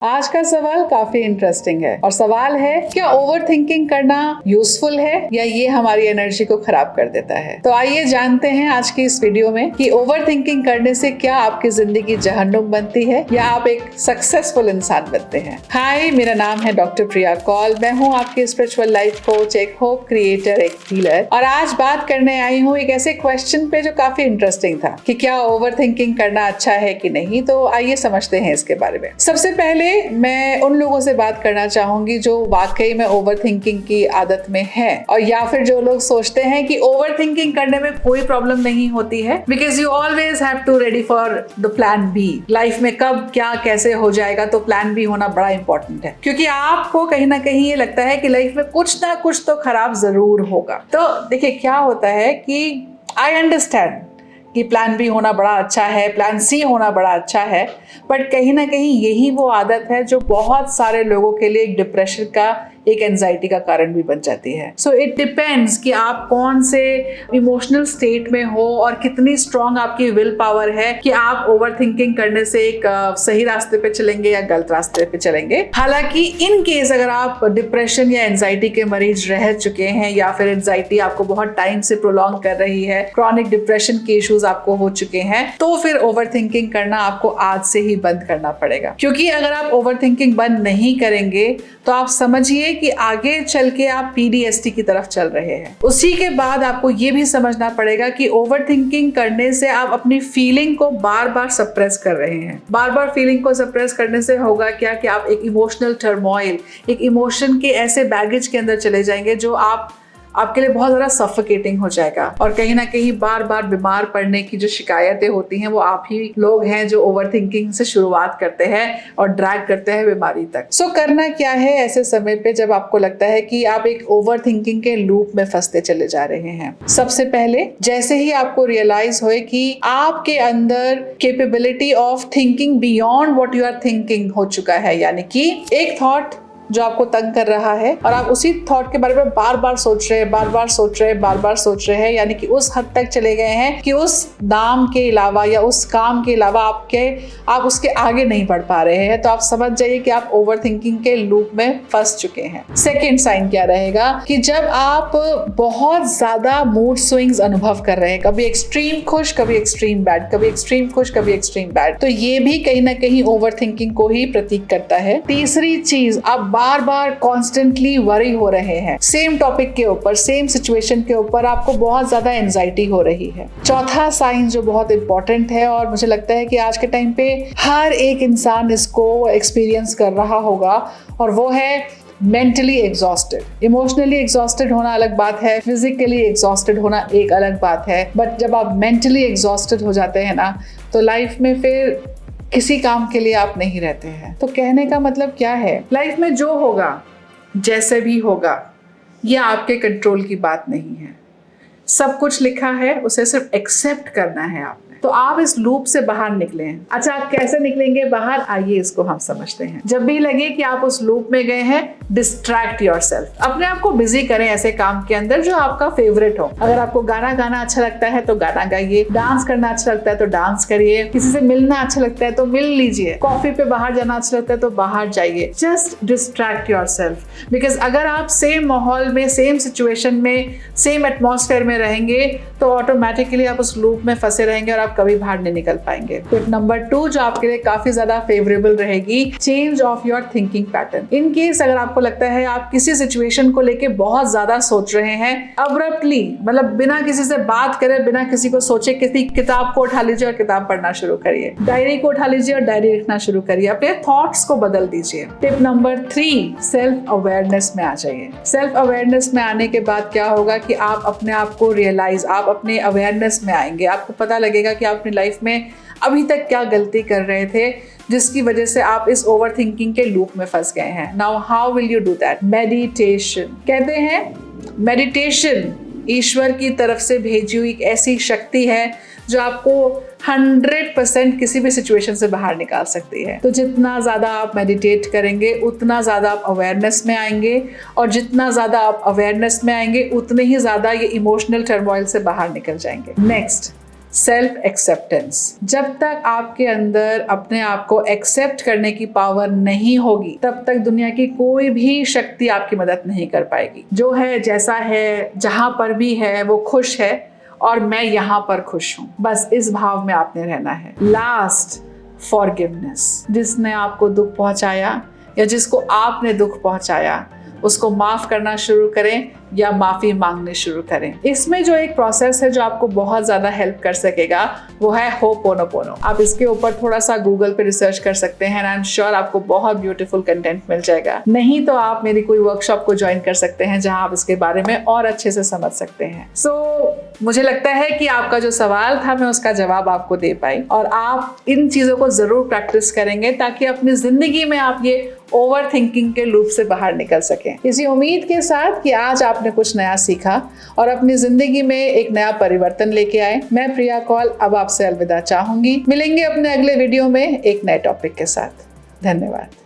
आज का सवाल काफी इंटरेस्टिंग है और सवाल है, क्या ओवर थिंकिंग करना यूजफुल है या ये हमारी एनर्जी को खराब कर देता है। तो आइए जानते हैं आज की इस वीडियो में कि ओवर थिंकिंग करने से क्या आपकी जिंदगी जहन्नुम बनती है या आप एक सक्सेसफुल इंसान बनते हैं। हाय, मेरा नाम है डॉक्टर प्रिया कौल। मैं हूँ आपकी स्पिरिचुअल लाइफ कोच, एक होप क्रिएटर, एक हीलर, और आज बात करने आई हूँ एक ऐसे क्वेश्चन पे जो काफी इंटरेस्टिंग था कि क्या ओवर थिंकिंग करना अच्छा है कि नहीं। तो आइए समझते हैं इसके बारे में। सबसे पहले मैं उन लोगों से बात करना चाहूंगी जो वाकई में ओवर थिंकिंग की आदत में है, और या फिर जो लोग सोचते हैं कि ओवर थिंकिंग करने में कोई प्रॉब्लम नहीं होती है, because you always have to ready for the plan B. Life में कब क्या कैसे हो जाएगा, तो प्लान बी होना बड़ा इंपॉर्टेंट है, क्योंकि आपको कहीं ना कहीं ये लगता है कि लाइफ में कुछ ना कुछ तो खराब जरूर होगा। तो देखिए क्या होता है कि आई अंडरस्टैंड कि प्लान बी होना बड़ा अच्छा है, प्लान सी होना बड़ा अच्छा है, बट कहीं ना कहीं यही वो आदत है जो बहुत सारे लोगों के लिए एक डिप्रेशन का, एक एंजाइटी का कारण भी बन जाती है। सो इट डिपेंड्स कि आप कौन से इमोशनल स्टेट में हो और कितनी स्ट्रांग आपकी विल पावर है कि आप ओवर थिंकिंग करने से एक सही रास्ते पे चलेंगे या गलत रास्ते पे चलेंगे। हालांकि इन केस अगर आप डिप्रेशन या एंजाइटी के मरीज रह चुके हैं या फिर एंजाइटी आपको बहुत टाइम से प्रोलॉन्ग कर रही है, क्रॉनिक डिप्रेशन के इश्यूज आपको हो चुके हैं, तो फिर ओवर थिंकिंग करना आपको आज से ही बंद करना पड़ेगा। क्योंकि अगर आप ओवर थिंकिंग बंद नहीं करेंगे तो आप समझिए कि आगे चल के आप PTSD की तरफ चल रहे हैं। उसी के बाद आपको ये भी समझना पड़ेगा कि ओवर थिंकिंग करने से आप अपनी फीलिंग को बार बार सप्रेस कर रहे हैं। बार बार फीलिंग को सप्रेस करने से होगा क्या कि आप एक इमोशनल टर्मोइल, एक इमोशन के ऐसे बैगेज के अंदर चले जाएंगे जो आपके लिए बहुत ज़्यादा सफोकेटिंग हो जाएगा, और कहीं ना कहीं बार बार बीमार पड़ने की जो शिकायतें होती हैं वो आप ही लोग हैं जो ओवर थिंकिंग से शुरुआत करते हैं और ड्रैग करते हैं बीमारी तक। सो करना क्या है ऐसे समय पे जब आपको लगता है कि आप एक ओवर थिंकिंग के लूप में फंसते चले जा रहे हैं। सबसे पहले जैसे ही आपको रियलाइज होए कि आपके अंदर capability of thinking beyond what you are thinking हो चुका है, यानी कि एक थॉट जो आपको तंग कर रहा है और आप उसी थॉट के बारे में बार बार सोच रहे हैं, बार बार सोच रहे हैं, यानी कि उस हद तक चले गए हैं कि उस नाम के अलावा या उस काम के अलावा आप उसके आगे नहीं बढ़ पा रहे हैं, तो आप समझ जाइए कि आप ओवर थिंकिंग के लूप में फंस चुके हैं। सेकेंड साइन क्या रहेगा कि जब आप बहुत ज्यादा मूड स्विंग्स अनुभव कर रहे हैं, कभी एक्सट्रीम खुश, कभी एक्सट्रीम बैड, कभी एक्सट्रीम खुश, कभी एक्सट्रीम बैड, तो ये भी कहीं ना कहीं ओवर थिंकिंग को ही प्रतीक करता है। तीसरी चीज, आप बार बार कॉन्स्टेंटली वरी हो रहे हैं, सेम टॉपिक के ऊपर, सेम सिचुएशन के ऊपर आपको बहुत ज्यादा एंजाइटी हो रही है। चौथा साइन जो बहुत इंपॉर्टेंट है और मुझे लगता है कि आज के टाइम पे हर एक इंसान इसको एक्सपीरियंस कर रहा होगा, और वो है मेंटली एग्जॉस्टेड। इमोशनली एग्जॉस्टेड होना अलग बात है, फिजिकली एग्जॉस्टेड होना एक अलग बात है, बट जब आप मेंटली एग्जॉस्टेड हो जाते हैं ना, तो लाइफ में फिर किसी काम के लिए आप नहीं रहते हैं। तो कहने का मतलब क्या है, लाइफ में जो होगा, जैसे भी होगा, ये आपके कंट्रोल की बात नहीं है। सब कुछ लिखा है, उसे सिर्फ एक्सेप्ट करना है आपने। तो आप इस लूप से बाहर निकले हैं। अच्छा, आप कैसे निकलेंगे बाहर, आइए इसको हम समझते हैं। जब भी लगे कि आप उस लूप में गए हैं, डिस्ट्रैक्ट योरसेल्फ। अपने आप को बिजी करें ऐसे काम के अंदर जो आपका फेवरेट हो। अगर आपको गाना गाना अच्छा लगता है तो गाना गाइए, डांस करना अच्छा लगता है तो डांस करिए, किसी से मिलना अच्छा लगता है तो मिल लीजिए, कॉफी पे बाहर जाना अच्छा लगता है तो बाहर जाइए। जस्ट डिस्ट्रैक्ट योरसेल्फ, बिकॉज अगर आप सेम माहौल में, सेम सिचुएशन में, सेम एटमॉस्फेयर में रहेंगे तो ऑटोमेटिकली आप उस लूप में फंसे रहेंगे और आप कभी बाहर नहीं निकल पाएंगे। टिप नंबर 2 जो आपके लिए काफी ज्यादा फेवरेबल रहेगी, change of your thinking pattern. In case अगर आपको लगता है आप किसी सिचुएशन को लेके बहुत ज्यादा सोच रहे हैं, अब्रप्टली, मतलब बिना किसी से बात करे, बिना किसी को सोचे, किसी किताब को उठा लीजिए और किताब पढ़ना शुरू करिए, डायरी को उठा लीजिए और डायरी लिखना शुरू करिए, अपने थॉट्स को बदल दीजिए। टिप नंबर 3, सेल्फ अवेयरनेस में आ जाइए। सेल्फ अवेयरनेस में आने के बाद क्या होगा कि आप अपने आप को रियलाइज, आप अपने अवेयरनेस में आएंगे। आपको पता लगेगा कि आप अपनी लाइफ में अभी तक क्या गलती कर रहे थे जिसकी वजह से आप इस ओवर थिंकिंग के लूप में फंस गए हैं। Now how will you do that? Meditation. कहते हैं मेडिटेशन ईश्वर की तरफ से भेजी हुई एक ऐसी शक्ति है जो आपको 100% किसी भी सिचुएशन से बाहर निकाल सकती है। तो जितना ज़्यादा आप मेडिटेट करेंगे उतना ज़्यादा आप अवेयरनेस में आएंगे, और जितना ज़्यादा आप अवेयरनेस में आएंगे उतने ही ज़्यादा ये इमोशनल टर्मोइल से बाहर निकल जाएंगे। Next, self acceptance. जब तक आपके अंदर अपने आप को एक्सेप्ट करने की पावर नहीं होगी, तब तक दुनिया की कोई भी शक्ति आपकी मदद नहीं कर पाएगी। जो है, जैसा है, जहां पर भी है, वो खुश है और मैं यहाँ पर खुश हूँ। बस इस भाव में आपने रहना है। Last, forgiveness. जिसने आपको दुख पहुंचाया या जिसको आपने दुख पहुंचाया, उसको माफ करना शुरू करें या माफी मांगनी शुरू करें। इसमें जो एक प्रोसेस है जो आपको बहुत ज्यादा हेल्प कर सकेगा, वो है होपोनोपोनो। आप इसके ऊपर थोड़ा सा गूगल पे रिसर्च कर सकते हैं, आई एम श्योर आपको बहुत ब्यूटीफुल कंटेंट मिल जाएगा। नहीं तो आप मेरी कोई वर्कशॉप को ज्वाइन कर सकते हैं, जहां आप इसके बारे में और अच्छे से समझ सकते हैं। मुझे लगता है कि आपका जो सवाल था, मैं उसका जवाब आपको दे पाई, और आप इन चीजों को जरूर प्रैक्टिस करेंगे ताकि अपनी जिंदगी में आप ये ओवर थिंकिंग के लूप से बाहर निकल सकें। इसी उम्मीद के साथ कि आज आपने कुछ नया सीखा और अपनी जिंदगी में एक नया परिवर्तन लेके आए, मैं प्रिया कौल अब आपसे अलविदा चाहूंगी। मिलेंगे अपने अगले वीडियो में एक नए टॉपिक के साथ। धन्यवाद।